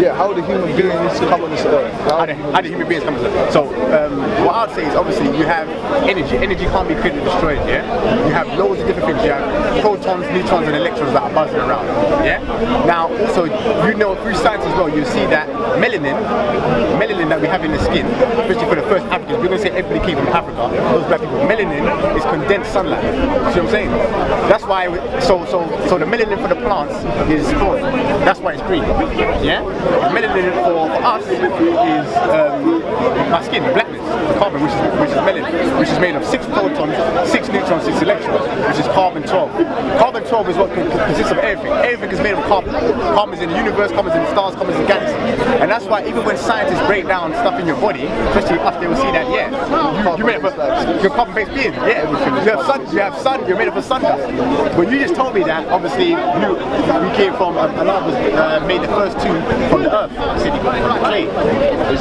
Yeah, how the human beings come on this earth. How do human beings come to this? So what I'd say is obviously you have energy. Energy can't be created or destroyed, yeah? You have loads of different things. You have protons, neutrons and electrons that are buzzing around, yeah? Now also, you know, through science as well, you see that melanin that we have in the skin, especially for the first Africans, we're going to say everybody came from Africa, those black people, melanin is condensed sunlight. See what I'm saying? That's why, so the melanin for the plants is green. That's why it's green, yeah? Melanin for us is our skin, the blackness, the carbon, which is melanin, which is made of 6 protons, 6 neutrons, 6 electrons, which is carbon 12. Carbon 12 is what consists of everything. Everything is made of carbon. Carbon is in the universe, carbon is in the stars, carbon is in galaxies. And that's why even when scientists break down stuff in your body, especially us, they will see that, yeah, you're made up of, you're carbon-based being, yeah. You have sun, you're made up of sun dust. But you just told me that, obviously, we came from, Allah was made the first 2 from the earth, clay.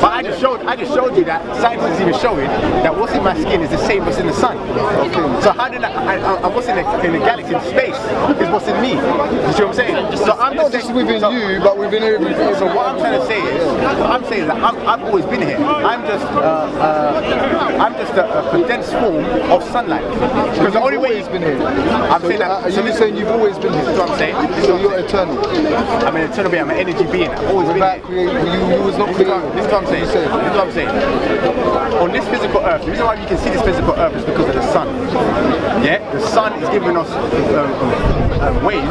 But I just showed you that science is even showing that what's in my skin is the same what's in the sun. Okay. So how did what's in the galaxy in space is what's in me. You see what I'm saying? So I'm not just within you, but within everything. So what I'm trying to say is, I've always been here. I'm just a condensed form of sunlight. Because the only way he's been here. I'm saying that. Are you saying you've always been here? That's what I'm saying. So you're eternal. I'm an eternal being. I'm an energy being. I've always been here. You was not created. This is what I'm saying. This is what I'm saying. On this physical earth, the reason why you can see this physical earth is because of the sun. Yeah, the sun is giving us waves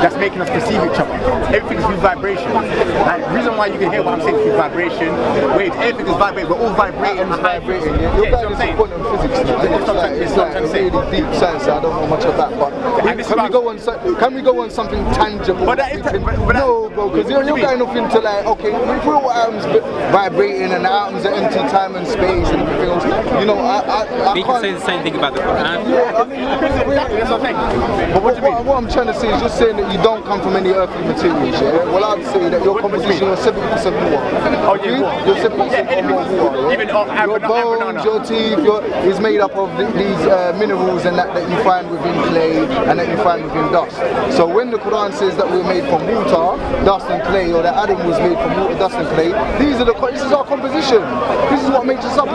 that's making us perceive each other. Everything is through vibration. Like, the reason why you can hear what I'm saying through vibration, waves, everything is vibrating. We're all vibrating. Vibrating. You're back into quantum physics now. It's like really deep science. I don't know much of that, but can we go on something tangible? No, bro, because you're going off into like, okay, if we're all atoms vibrating and the atoms are empty time and space and everything else, you know, we can say the same thing about the Quran. But what I'm trying to say is just saying that you don't come from any earthly materials, yeah? Well, I'd say that your composition was 70% water. Oh, yeah, you're 70% water, yeah? Even your bones, your teeth, is made up of these minerals and that you find within clay and that you find within dust. So when the Quran says that we're made from water, dust and clay, or that Adam was made from water, dust and clay, this is our composition. This is what makes us up,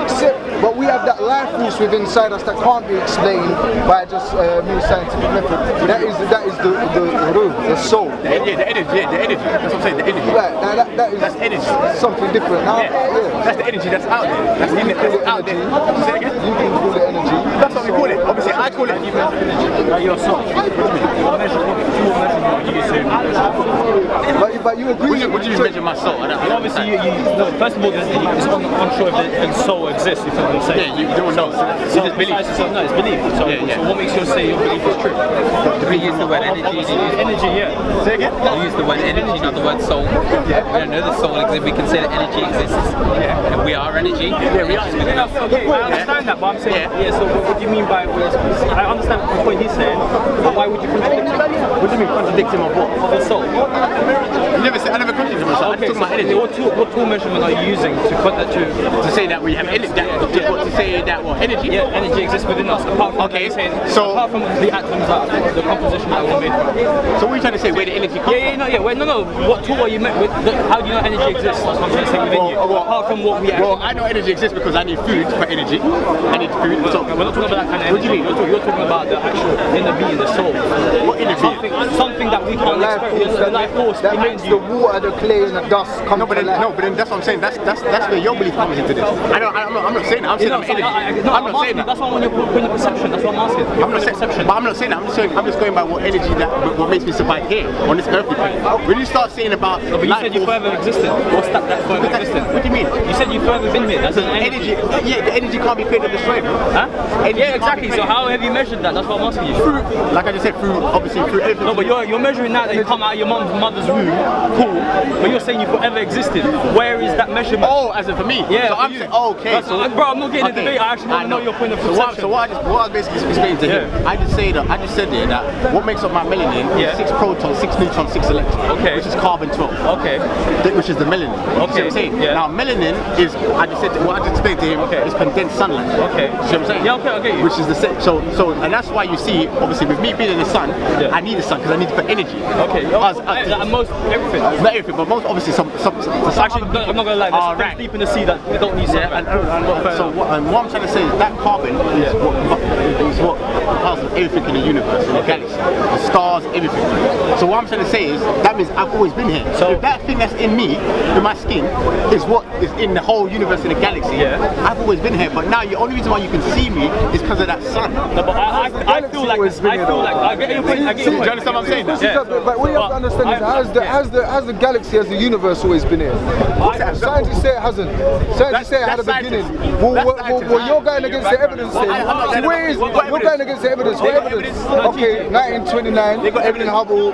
but we have that life force within inside us that can't be explained by just mere scientific method. That is the soul. The energy. That's what I'm saying. The energy. Right. That's energy. Something different. Now, that's the energy that's out there. That's in it. Out there. Say again. You can call it energy. That's what we call it. Obviously, I call it. Your soul. But you agree. What do you measure my soul? Obviously, first of all, it's unsure if the soul exists. If you know what I'm saying. Yeah, you don't know. So it's belief. No, it's belief. So what makes you say your belief is true? We use the word energy. Energy, yeah. Say again? We use the word energy, not the word soul. Yeah. We don't know the soul exists. We can say that energy exists. Yeah. And we are energy. Yeah, we are. Okay, I understand that, but I'm saying, so what do you mean by, I understand the point he's saying, but why would you contradict him? What do you mean contradict him of what? Of the soul. I never contradicted myself. Okay, I'm talking about energy. What tool measurement are you using to say that we have energy? To say that what energy? Yeah, energy exists within us. Apart from apart from the atoms, the composition that we're made from. So what are you trying to say? Where the energy comes from? No. What tool are you met with? How do you know energy exists? That's what I'm trying to say within you. Apart from what we actually. Well, I know energy exists because I need food for energy. I need food. So we're not talking about that kind of energy. What do you mean? You're talking about the actual inner being, the soul. What inner being? Something that we can't experience. The life force that makes the water, the clay, and the dust come to life. No, but then that's what I'm saying. That's where your belief comes into this. I'm not saying that. I'm saying I'm energy. I'm not saying that. That's why when you're putting a perception, that's what I'm asking. I'm not saying perception. But I'm not saying that. I'm just going by what energy what makes me survive here on this earthly plane. When you start saying about but you said you forever existed. What's that forever existed? What do you mean? You said you've forever been here. That's an energy. Yeah, the energy can't be created or destroyed. Huh? Yeah, exactly. So how have you measured that? That's what I'm asking you. Through, like I just said, obviously through everything. No, but you're measuring that you come out of your mother's womb. Cool. But you're saying you forever existed. Where is that measurement? Oh, as in for me? Yeah. So I'm saying, okay. Bro, I'm not getting a debate. I actually want to know your point of perception. So what I basically explained to him, I just said there that what makes up my melanin is 6 protons, 6 neutrons, 6 electrons. Okay. Which is carbon 12. Okay. Which is the melanin. Okay. See what I'm saying? Yeah. Now melanin is, what I just explained to him is condensed sunlight. Okay. See what I'm saying? Yeah, okay, I get you. Which is the same. So and that's why you see, obviously with me being in the sun, I need the sun because I need it for energy. Okay. everything. Not everything, but most obviously some Actually, I'm not gonna lie. There's right. deep in the sea that we don't need sunlight. So what I'm trying to say is that carbon is what composes everything in the universe, in the galaxy, the stars, everything. So what I'm trying to say is that means I've always been here. So if that thing that's in me, in my skin, is what is in the whole universe, in the galaxy. I've always been here, but now the only reason why you can see me is because of that sun. No, but I feel like I get your point. I get your Do you point. understand what I'm saying? But what you have to understand is has the galaxy, has the universe always been here? Scientists say it hasn't. Scientists say it had a beginning. Well, you're going against the evidence then. You're going against the evidence. What evidence? Okay, 1929, Edwin Hubble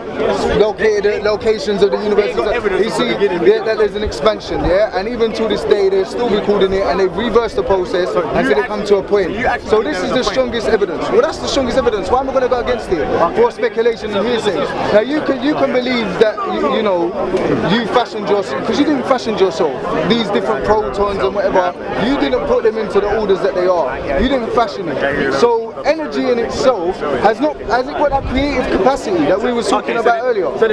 located the locations of the universe. You see that there's an expansion, and even to this day they're still recording it and they've reversed the process until they come to a point. So this is the strongest evidence. Well, that's the strongest evidence. Why am I going to go against it for speculation and hearsay? Now you can believe that you fashioned yourself, because you didn't fashion yourself. These different protons and whatever, you didn't put them into the orders that they are. You didn't fashion it. So energy in itself has it got that creative capacity that we were talking about earlier? So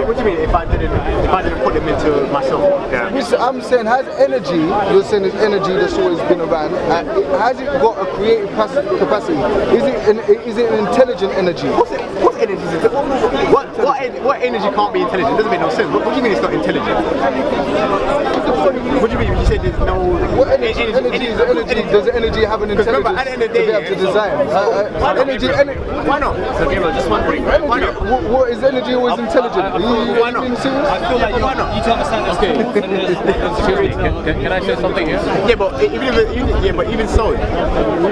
what do you mean if I didn't put them into myself? I'm saying, has energy, you're saying it's energy that's always been around, has it got a creative capacity? Is it an intelligent energy? What energy is it? What energy can't be intelligent? It doesn't make no sense. What do you mean it's not intelligent? What do you mean? You said there's no... What energy is energy? Does the energy have an intelligence at the end of the day, to be able to design? Why not? Just wondering. Why not? What is energy always intelligent? Why not? I feel like why not? you need to understand this. Can I say something here? Yeah, but even so, I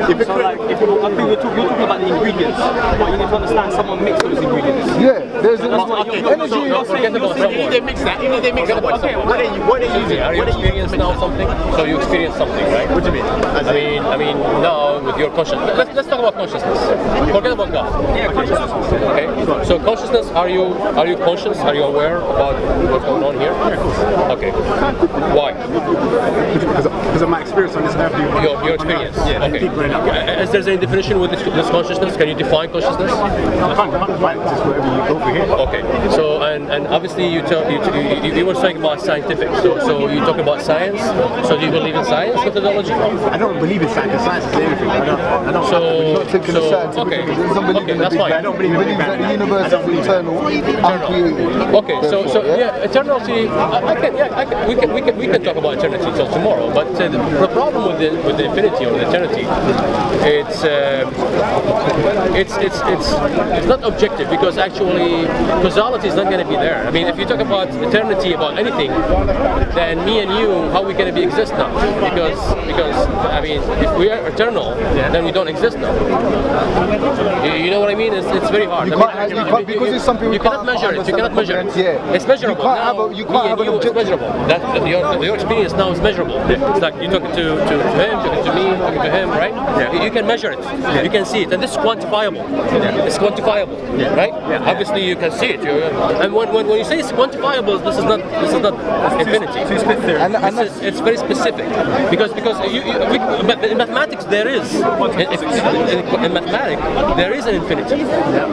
think you're talking about the ingredients, but you need to understand someone mixed those ingredients. Yeah, there's an energy. If they mix that, what are they using? Are you experiencing now something? So you experience something, right? What do you mean? I mean, now with your consciousness. Let's talk about consciousness. Forget about God. Yeah, consciousness. Okay. So consciousness. Are you conscious? Are you aware about what's going on here? Okay. Why? Because of my experience on this earth. Your experience. Yeah. Okay. Is there any definition with this consciousness? Can you define consciousness? I can't define it just wherever you go for here. Okay. So and obviously you were saying about scientific. So you talk about science. So do you believe in science methodology? I don't believe in science. Science is everything. I don't. Okay, that's fine. I don't believe in believes that the universe is eternal, uncreated. Okay, so eternity. We can talk about eternity till tomorrow. But the problem with the infinity or the eternity, it's not objective, because actually causality is not going to be there. I mean, if you talk about eternity, about anything, then me and you, how are we going to exist now? Because I mean, if we are eternal, then we don't exist now. You know what I mean? It's very hard. Because it's something we cannot measure it. You cannot measure it. Yeah. It's measurable. You can't have an objective. It's measurable. Your experience now is measurable. It's like you're talking to him, talking to me, talking to him, right? Yeah. You can measure it. Yeah. You can see it, and this is quantifiable. Yeah. It's quantifiable, right? Yeah. Obviously, you can see it. And when you say it's quantifiable, this is not infinity. It's very specific, because but in mathematics there is in mathematics there is an infinity,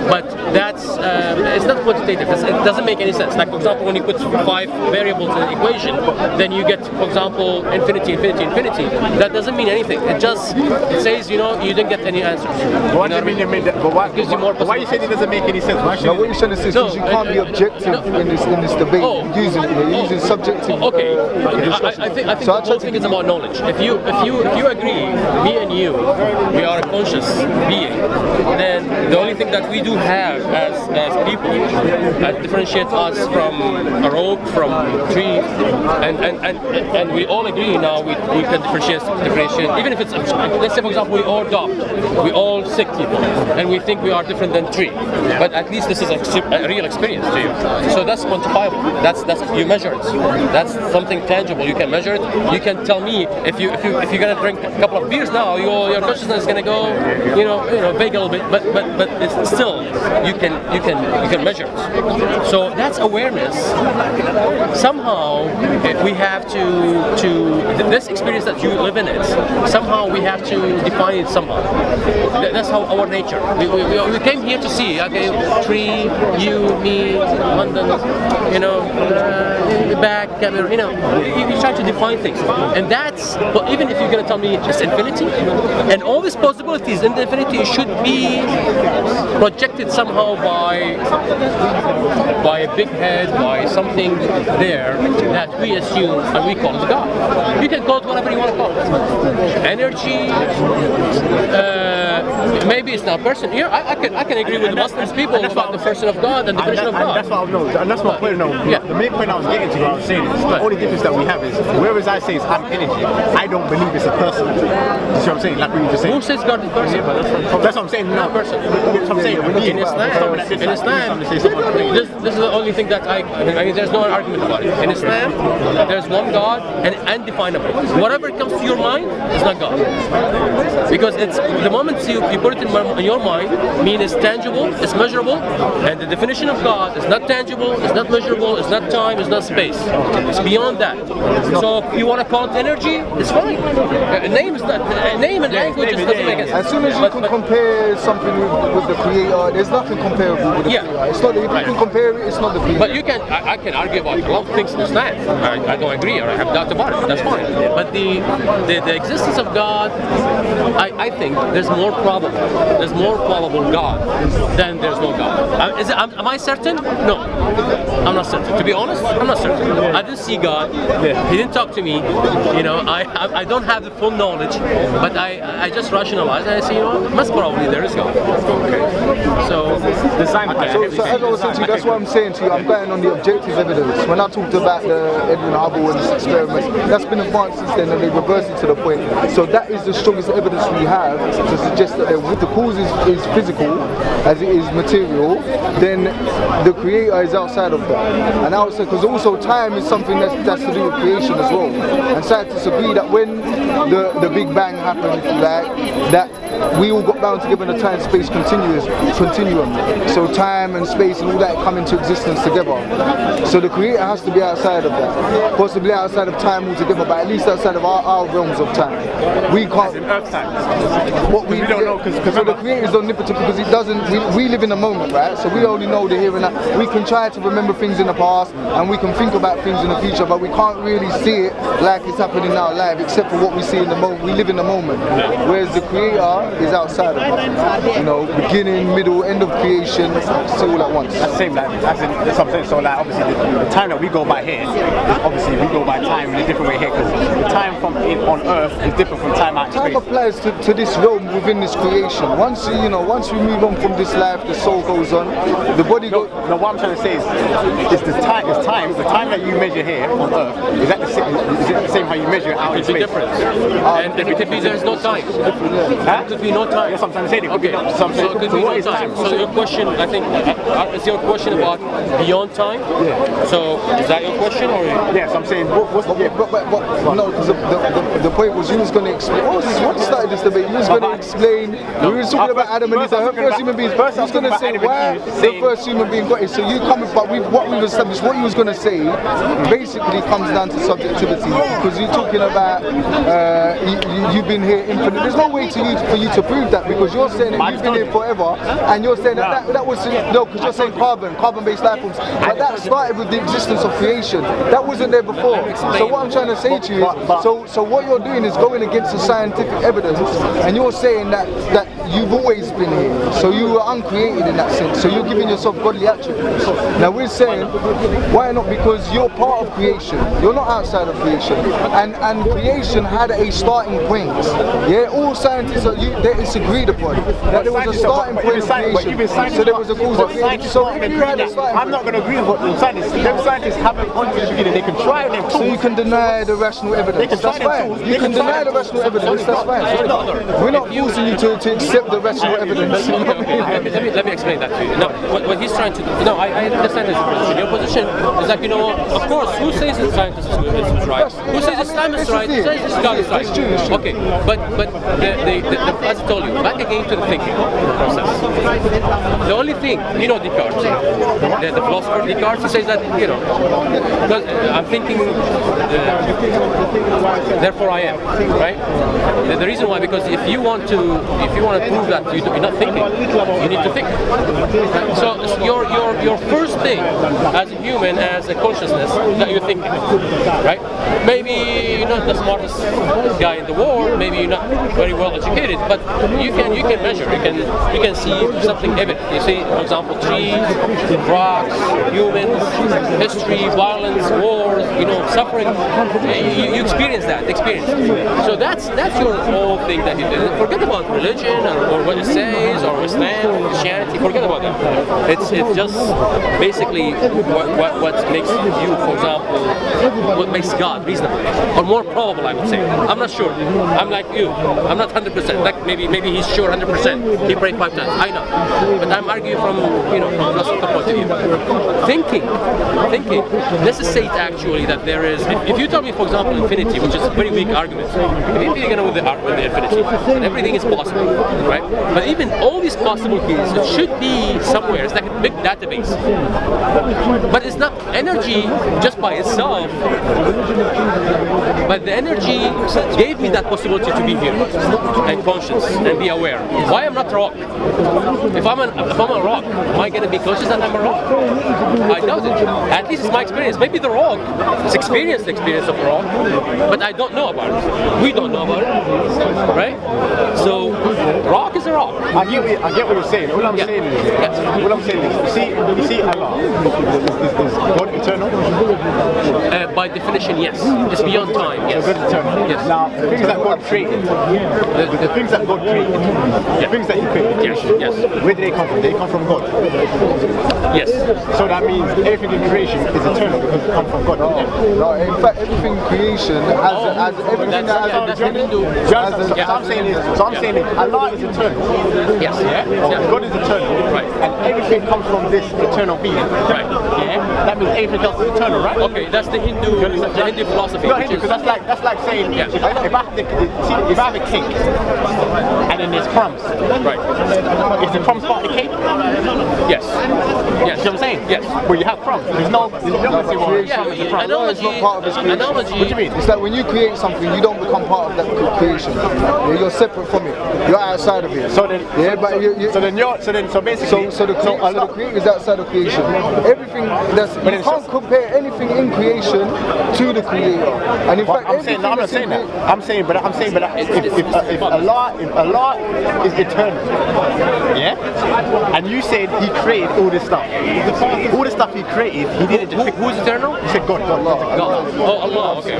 but that's it's not quantitative. It doesn't make any sense. Like, for example, when you put 5 variables in an equation, then you get, for example, infinity. That doesn't mean anything. It says you didn't get any answers. What do you mean you made that? But it gives you more. Why you saying it doesn't make any sense? What you're trying to say is you can't be objective in this debate. You're using subjective. Okay. I think the whole thing is about knowledge. If you agree, me and you, we are a conscious being, then the only thing that we do have as people that differentiates us from a rope, from a tree, and we all agree now we can differentiate, even if it's, let's say for example, we all adopt, we all sick people, and we think we are different than tree, but at least this is a real experience to you. So that's quantifiable. That's you measure it. That's something tangible. You can measure it. You can tell me if you're gonna drink a couple of beers now, your consciousness is gonna go, vague a little bit. But it's still you can measure it. So that's awareness. Somehow we have to this experience that you live in it. Somehow we have to define it somehow. That's how our nature. We came here to see. Okay, tree, you, me, London, back, camera. You try to define things, and that's. But even if you're gonna tell me it's infinity, and all these possibilities in the infinity should be projected somehow by a big head, by something there that we assume and we call it God. You can call it whatever you want to call it. Energy. Maybe it's not person. I can agree with the Muslims people about the person of God and the definition of God. That's what I know. And that's my point. Yeah. The main point I was getting to, what I was saying is the only difference that we have is whereas I say it's I'm energy, I don't believe it's a person. You see what I'm saying? Like what you just saying. Who says God is person? That's what I'm saying. No person. That's what I'm saying. In Islam, this is the only thing that I mean, there's no argument about it. In Islam, there's one God and undefinable. Whatever comes to your mind is not God. Because it's the moment you put it in your mind, mean it's tangible, it's measurable, and the definition of God is not tangible, it's not measurable, it's not time, it's not space. It's beyond that. So if you want to call it energy, it's fine. Name and language doesn't make sense. As soon as you can compare something with the creator, there's nothing comparable with the creator. It's not, if you can compare it, it's not the creator. But I can argue about a lot of things in Islam. I don't agree or I have doubt about it. That's fine. But the existence of God, I think there's more probable. There's more probable God than there's no God. Am I certain? No, I'm not certain. To be honest, I'm not certain. I didn't see God. He didn't talk to me. I don't have the full knowledge, but I just rationalize and I say, most probably there is God. Okay. So as I was saying to you, that's what I'm saying to you. I'm going on the objective evidence. When I talked about the Edwin Hubble and this experiment, that's been advanced since then, and they reversed it to the point. So that is the strongest evidence we have to suggest that if the cause is physical, as it is material, then the creator is outside of that. And outside, because also time is something that's to do with creation as well. And scientists agree that when the Big Bang happened, if you like, that we all got bound together in a time-space continuum. So time and space and all that come into existence together. So the creator has to be outside of that. Possibly outside of time altogether, but at least outside of our realms of time. We can't. in Earth time. What we don't know, because so the creator is omnipotent because it doesn't. We live in the moment, right? So we only know the here and now. We can try to remember things in the past and we can think about things in the future, but we can't really see it like it's happening now live, except for what we see in the moment. We live in the moment, whereas the creator is outside of it. Beginning, middle, end of creation, it's all at once. That's the same, that's what I'm saying. So obviously the time that we go by here, obviously we go by time in a different way here, because the time on Earth is different from time out in space. Time applies to this realm within this creation. Once we move on from this life, the soul goes on, the body goes. No, what I'm trying to say is the time that you measure here on Earth, is it the same how you measure it out in space? It could be different. And it could be there's no time. Huh? It could be no time. That's what I'm trying to say. Okay, so it could be no time. So your question, I think, is your question about beyond time? Yeah. So is that your question, or? Yeah, so I'm saying, what's the... No, because the point was you was going to explain. What started this debate? You was going to explain. We were talking about Adam and Eve, the first human beings. First, I was going to say why the first human being got it. So you come, but what we've established, what you was going to say, basically comes down to subjectivity. Because you're talking about you've been here infinite. There's no way for you to prove that, because you're saying that you've been here forever, and you're saying that was no, because you're saying carbon-based life forms. But that started with the existence of creation. That wasn't there before. So what I'm trying to say to you is, so what you're doing is going against the scientific evidence, and you're saying that you've always been here. So you were uncreated in that sense. So you're giving yourself godly attributes. Now we're saying, why not? Because you're part of creation. You're not outside of creation. And creation had a starting point. Yeah, all scientists it's agreed upon that there was a starting point of creation. So there was a cause of creation. So if you had a starting point, I'm not going to agree with what the scientists. Them scientists haven't gone to the beginning. They can try them tools. So you can deny the rational evidence. That's fine. You can deny the rational evidence. That's fine. We're not forcing you to accept accept the rational evidence. Let me explain that to you. No, what he's trying to do, no, I understand his position. Your position is like, of course, who says the scientist is right? Who says Islam is right? Who says God is right? Okay, but as I told you, back again to the thinking process. The only thing, Descartes, the philosopher Descartes, he says that, because I'm thinking, therefore I am, right? The reason why, because if you want to prove that you're not thinking, you need to think. So your first thing as a human, as a consciousness, that you're thinking, right? Maybe you're not the smartest guy in the world, maybe you're not very well educated, but you can measure, you can see something evident. You see, for example, trees, rocks, humans, history, violence, wars, suffering. You experience that experience. So that's your whole thing that you do. Forget about religion or what it says or Islam or Christianity. Forget about that. It's just basically what makes you, for example, what makes God reasonable or more probable, I would say. I'm not sure. I'm like you. I'm not 100%. Like maybe he's sure 100%. He prayed 5 times. I know. But I'm arguing from philosophical point of view. Thinking. Let's just say actually that there is. If you tell me, for example, infinity, which is a very weak argument, maybe you're gonna with the infinity, and everything is possible, right? But even all these possibilities, it should be somewhere. It's like a big database. But it's not energy just by itself. But the energy gave me that possibility to be here and conscious and be aware. Why I'm not a rock? If I'm a rock, am I going to be conscious that I'm a rock? I doubt it. At least it's my experience. Maybe the rock has experienced the experience of a rock, but I don't know about it. We don't know about it, right? So rock is a rock. I get what you're saying. All I'm saying is, you see Allah is God eternal? By definition, yes. It's beyond time, yes. God eternal. Yes. Now, the things that God created, the things that God created, the things that He created, yes. Where do they come from? They come from God. Yes. So that means everything in creation is eternal because it comes from God. No, in fact, everything in creation has everything that has a beginning. So I'm saying Allah is eternal. Yes. God is eternal. Right. And everything comes from this eternal being. Right. Yeah. That means everything else is eternal, right? Okay, that's the Hindu philosophy. No, Hindu, because that's like saying if I have a cake and then there's crumbs, Right. is the crumbs part of the cake? Yes. You know what I'm saying? Yes. Well, you have crumbs. There's no It's not part of his creation. Analogy. What do you mean? It's like when you create something, you don't become part of that creation. Yeah, you're separate from it. You're outside of it. So then, basically, So the creator is outside of creation. Everything you can't compare anything in creation to the creator. And in fact, I'm not saying that. I'm saying, but if Allah is eternal, yeah, and you said He created all this stuff, all the stuff He created, He didn't just pick. Who's eternal? He said God. God. Oh, Allah. Okay.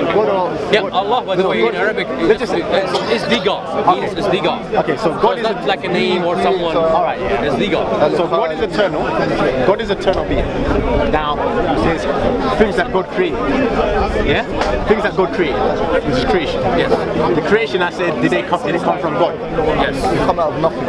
Yeah, Allah, by the way, in Arabic, is the God. It's the God. Okay, so God is not like a name or someone. All right, yeah. It's the God. So God is eternal. God is eternal being. Now, there's things that God created. Yeah, things that God created. This is creation. Yes. The creation, I said, did it come from God? Yes. It come out of nothing.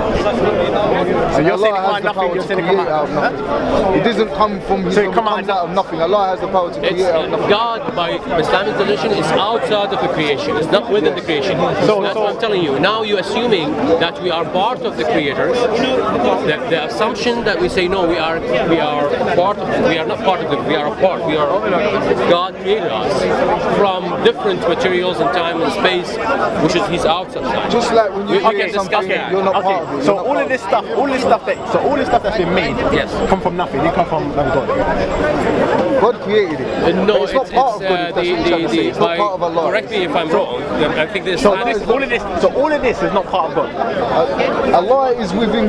So you're saying it Allah come out of has the nothing. power You're to saying it create come out out of nothing. It doesn't come from His. So it It come comes out of nothing. Allah has the power to create out of nothing. God, by Islamic tradition, is outside of the creation. It's not within the creation. So that's what I'm telling you. Now you're assuming that we are part of the creators. The assumption that we say no, we are part of. We are not part of it. We are a part. God created us from different materials in time and space, which is He's outside. Just like when you We can create discuss something, that. you're not part of it. So all of this stuff that's been made, Yes. come from nothing. It come from God. God created it. No, But it's not part of God. If that's what you're trying to say. It's not part of Allah. Correct me if I'm wrong. I think this. So all of this is not part of God. Allah is within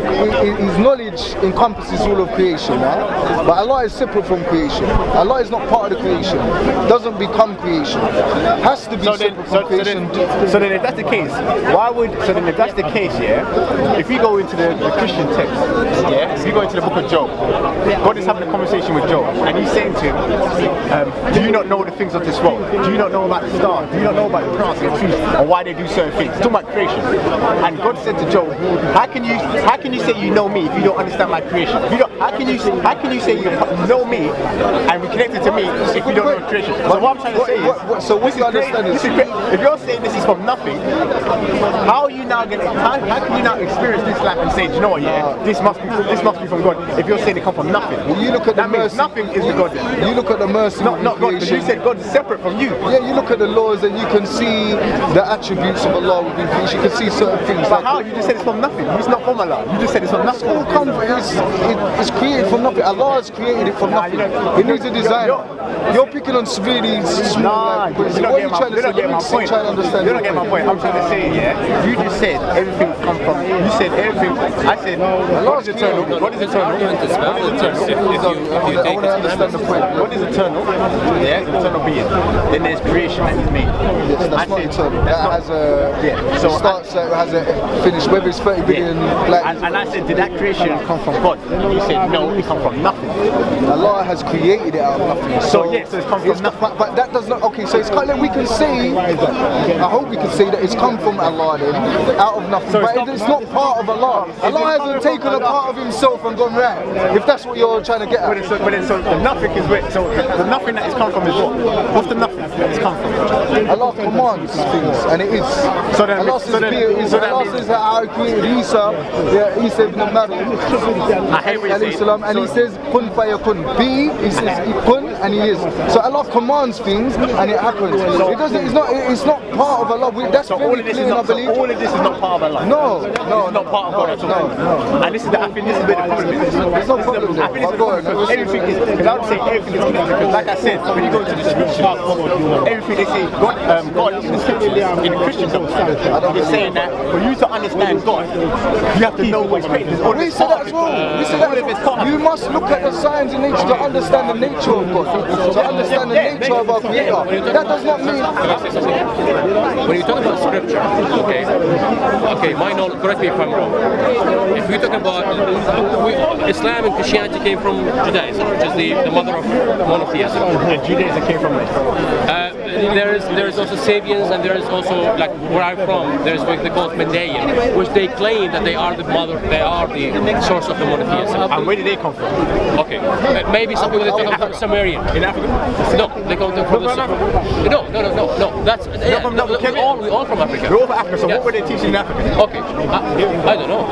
His knowledge encompasses all of creation, right? But Allah is separate from creation. Allah is not part of the creation. Doesn't become creation. Has to be separate from creation. So then if that's the case, if that's the case, yeah, if we go go into the Christian text, if you go into the book of Job, God is having a conversation with Job, and he's saying to him, do you not know the things of this world? Do you not know about the stars? Do you not know about the plants and the trees, or why they do certain things? It's talking about creation. And God said to Job, how can you say you know me if you don't understand my creation? If you don't, how can you say you know me and be connected to me if you don't know creation? So what I'm trying to say is, so what you understand is, if you're saying this is from nothing, how can you now experience this life and say, do you know what, this must be from God, if you're saying it come from nothing? Well, you look at that means nothing is the God. You look at the mercy not God, because you said God is separate from you. Yeah, you look at the laws and you can see the attributes of Allah within creation. You can see certain things. But how? You just said it's from nothing. It's not from Allah. You just said it's from nothing. It's created from nothing. Allah has created it from nothing. It needs a design. You're picking on really small. What are you trying to say? Let me try to understand. You don't get my point. I'm trying to say, you just said everything come from. You said everything. I said God is eternal. God is eternal. I want to understand the point. God is eternal. Yeah, eternal being. Then there's creation that He's made. Yes, that's not eternal. That has a has a finish. Whether it's 30 billion. And I said, did that creation come from God? You said no, it come from nothing. Allah has created it out of nothing. So yes, so it's come from nothing. But that does not. Okay, so it's kind of we can say. I hope we can say that it's come from Allah then, out of nothing. But it's not part of Allah. Allah hasn't taken a part of Himself and gone right. If that's what you're trying to get at. So the nothing is where. So the nothing that it's come from is what? What's the nothing that it's come from? Allah commands things, and it is. So then, Allah says that I created Isa ibn Maryam, and He says kun fayakun, be. He says kun, and He is. So Allah commands things, and it happens. It doesn't. It's not part of Allah. That's very clear, I believe. All of this is not part of Allah. No, it's not part of God at all. And I think this is where the problem is. There's no problem. I think this is the problem because everything is. Because I would say everything is connected. Because like I said, when you go into the scriptures, everything they say God in the scriptures, in the Christian is saying that for you to understand God, you have to know what's created. We say that's wrong. You must look at the signs in nature to understand the nature of God, to understand the nature of our Creator. That does not mean. When you talk about scripture, okay, my knowledge, correct me if I'm wrong. If we talk about Islam and Christianity came from Judaism, which is the mother of monotheism. And Judaism came from it. There is also Sabians, and there is also, like where I'm from, there's what they call Mendaean, which they claim that they are the mother, they are the source of the monotheism. And where did they come from? Okay, maybe some people they come from Sumerian. In Africa? No, they come from the No. That's we all from Africa. We're all from Africa. So what were they teaching in Africa? Okay, I don't know.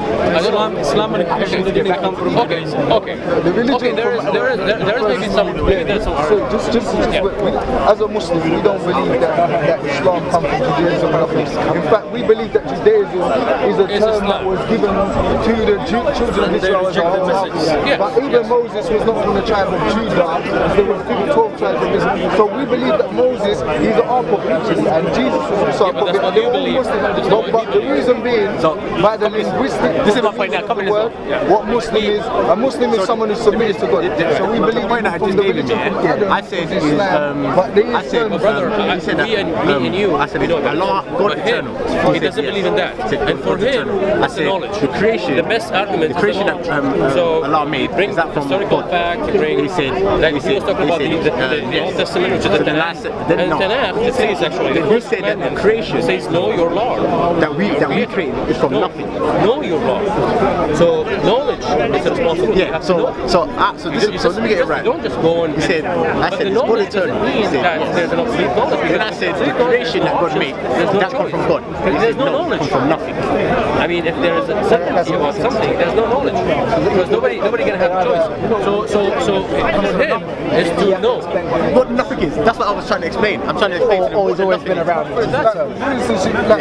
Islam and Christianity didn't come from Okay. There is maybe some. So just as a Muslim, we don't believe that Islam comes from Judaism or nothing. In fact, we believe that Judaism is a term that was given to the children of Israel as a whole. But even Moses was not from the tribe of Judah. There were 12 tribes of Israel. So we believe that Moses, he's an our prophet, and Jesus was also a prophet. That's what you believe. But the reason being, by the linguistic, this is my point now. Coming word, what Muslim is, a Muslim is someone who's submitted to God. So we believe from the religion from Adam, I said Islam, but there is brother, me and you, I said, Allah, God eternal. He doesn't believe in that. And for him, that's the knowledge. The creation, the best argument, the creation that Allah made, brings that from historical God. fact. He said, like he was talking about the Old Testament, which is the Tanakh. And Tanakh, it says actually, he said that the creation says, know your Lord. That we created is from nothing. Know your Lord. So knowledge is responsible. Yeah. So let me get it right. Don't just go and. He said, I said it's God eternal. He said there's an absolute knowledge. Then I said the creation that God made, that comes from God. There's no knowledge. Comes from nothing. I mean, if there is a certainty about something, there's no knowledge because nobody can have a choice. So for him is to know what nothing is. That's what I was trying to explain. I'm trying to explain to him what nothing is.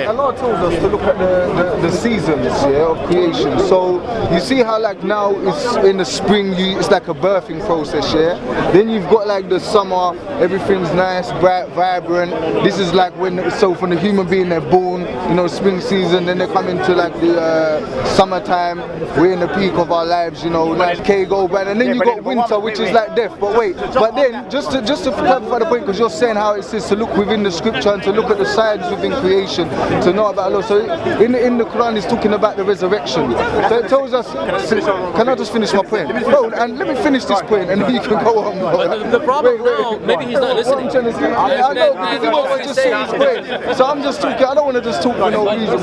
Allah tells us to look at the seasons of creation. So you see how like now it's in the spring, it's like a birthing process, Then you've got like the summer, everything's nice, bright, vibrant. This is like so from the human being they're born, spring season, then they come into like the summertime, we're in the peak of our lives, like K go by, and then you got winter, which is like death. But then just to clarify at the point because you're saying how it says to look within the scripture and to look at the signs within creation to know about Allah. So in the Quran it's talking about the resurrection. So it tells us. Can I just finish my point? Bro, and let me finish this point and then you can go on. But the problem now, maybe he's not listening. I know, because he won't just say his point. So I'm just talking, I don't want to just talk for no reason.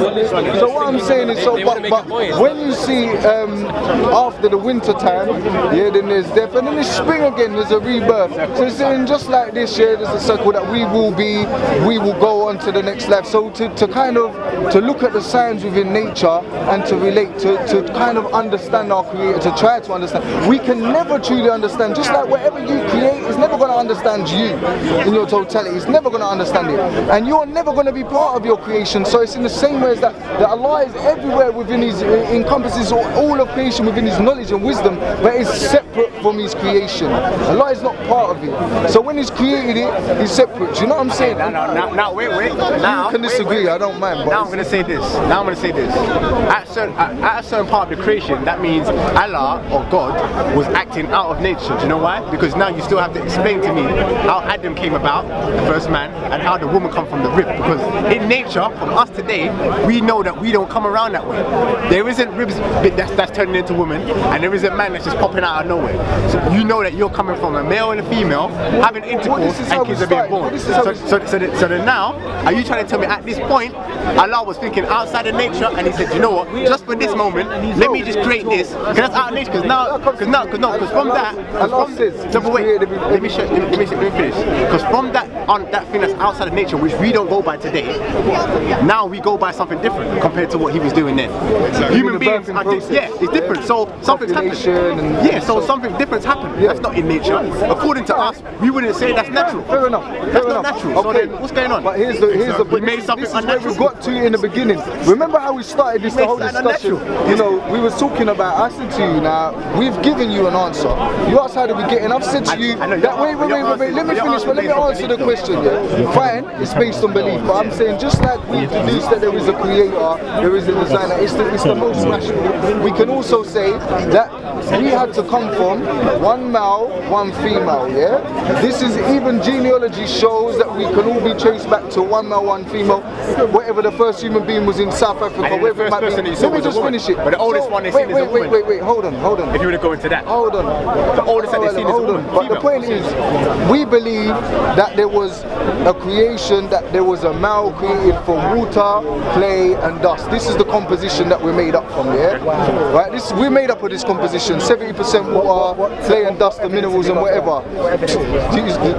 So what I'm saying is, but when you see after the winter time, yeah, then there's death, and then there's spring again, there's a rebirth. So it's saying just like this, yeah, there's a circle that we will go on to the next life. So to kind of, to look at the signs within nature and to relate, to kind of understand our Creator, to try to understand. We can never truly understand, just like whatever you create is never going to understand you in your totality. It's never going to understand it. And you're never going to be part of your creation. So it's in the same way as that Allah is everywhere within His, encompasses all of creation within His knowledge and wisdom, but it's separate from His creation. Allah is not part of it. So when He's created it, He's separate. Do you know what I'm saying? Now, wait. Now, you can disagree, I don't mind. But now I'm going to say this. At a certain part of the creation, that means Allah or God was acting out of nature. Do you know why? Because now you still have to explain to me how Adam came about, the first man, and how the woman come from the rib. Because in nature, from us today, we know that we don't come around that way. There isn't ribs that's turning into woman, and there isn't man that's just popping out of nowhere. So you know that you're coming from a male and a female, having intercourse, and kids are being born. So then now, are you trying to tell me at this point, Allah was thinking outside of nature, and He said, you know what, just for this moment, let me just create this, because that's out of nature, because from that, let me finish, because from that thing that's outside of nature, which we don't go by today, now we go by something different compared to what He was doing then. Human beings are it's different, so something's happened. Yeah, so something different's happened. That's not in nature. According to us, we wouldn't say that's natural. Fair enough. That's not natural. Okay. So then, what's going on? But here's the we made something unnatural. Where we got to in the beginning. Remember how we started the whole discussion? You know, we were talking about, I said to you now, we've given you an answer. You asked how did we get in? I've said to you that wait, let me finish, but let me answer the question. Yeah? Fine, it's based on belief, but I'm saying just like we deduced that there is a creator, there is a designer, it's the most rational. We can also say that we had to come from one male, one female, yeah? This is, even genealogy shows that we can all be traced back to one male, one female, whatever the first human being was in South Africa, wherever it might be. Let me just finish it. But the oldest one they seen is a woman. Wait, hold on. If you were to go into that. Hold on. The oldest that they seen is a woman. But the point is, we believe that there was a creation, that there was a male created from water, clay and dust. This is the composition that we're made up from, yeah? Right? We're made up of this composition, 70% water, clay and dust, the minerals and whatever.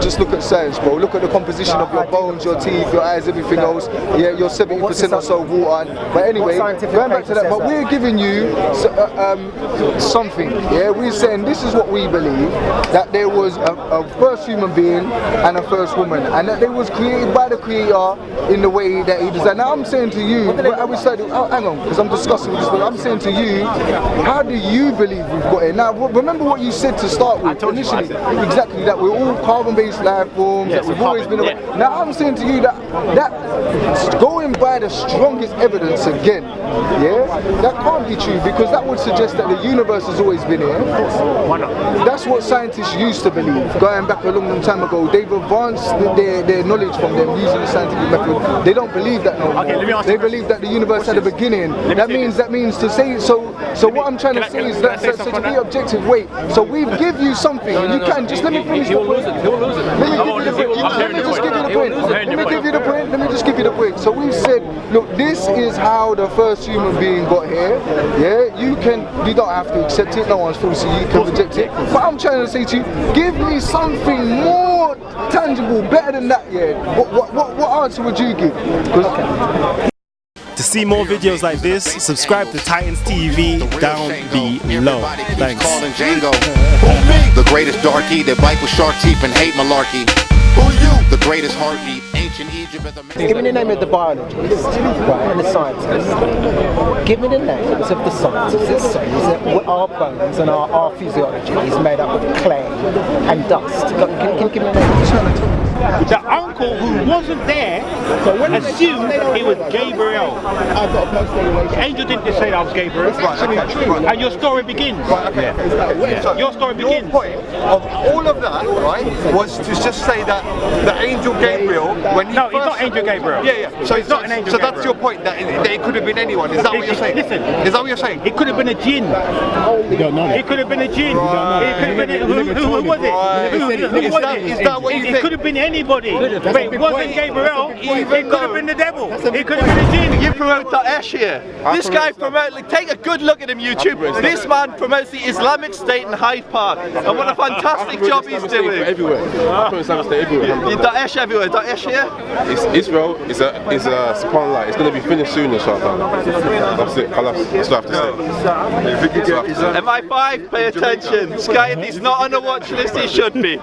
Just look at science, bro. Look at the composition of your bones, your teeth, your eyes, everything else. Yeah, you're 70% or so water. But anyway, going back to that, but we're giving you something, yeah? We're saying this is what we believe, that there was a first human being and a first woman, and that they was created by the Creator in the way that He designed. Now I'm saying to you, hang on, because I'm discussing with this, I'm saying to you, how do you believe we've got it? Now remember what you said to start with initially, exactly, that we're all carbon-based life forms, that we've always been around. Now I'm saying to you that going by the strongest evidence again, yeah, that can't be true, because that would suggest that the universe has always been here. Why not? That's what scientists used to believe, going back a long time ago. They've advanced their knowledge from them using the scientific method. They don't believe that no more. Okay, let me ask they believe that the universe had a beginning. That means to say so. What I'm trying to say is that to be objective. Wait, so we give you something. You can just let me finish the point. Let me just give you the point. Let me just give you the point. So we've said, look, this is how the first human being got here. Yeah, you don't have to accept it. No one's forcing you. You can reject it. But I'm trying to say to you, give me something more tangible, better than that. Yeah. What answer would you give? To see more videos like this, subscribe to Titans TV down below. Thanks. The greatest darky that bite with shark teeth and hate malarkey. Who you? The greatest heartbeat, ancient Egypt as a man. Give me the name of the biologist, right, and the scientist. Give me the names of the scientists that say that our bones and our physiology is made up of clay and dust. Can you give me a name? the uncle who wasn't there assumed it was Gabriel. The angel didn't say that was Gabriel. And your story begins. Your story begins. Your point of all of that, right, was to just say that the angel Gabriel, when he it's not angel Gabriel. Yeah. So it's not an angel. So that's your point, that it could have been anyone. Is that what you're saying? Listen. Is that what you're saying? It could have been a jinn. You don't know. It could have been a jinn. It could have been who was it? Is that what you think? It could have been anybody. But it wasn't Gabriel. It could have been the devil. It could have been a jinn. You promote Daesh here. This guy promotes. Take a good look at him, YouTube. This man promotes the Islamic State in Hyde Park, and what a fantastic job he's doing. Everywhere. Islamic State everywhere. Daesh everywhere. Daesh here. Israel is a subhanAllah. It's going to be finished soon, inshallah. That's it. Kalam. That's what I have to say. MI5, pay attention. Sky is not on a watch list. He should be.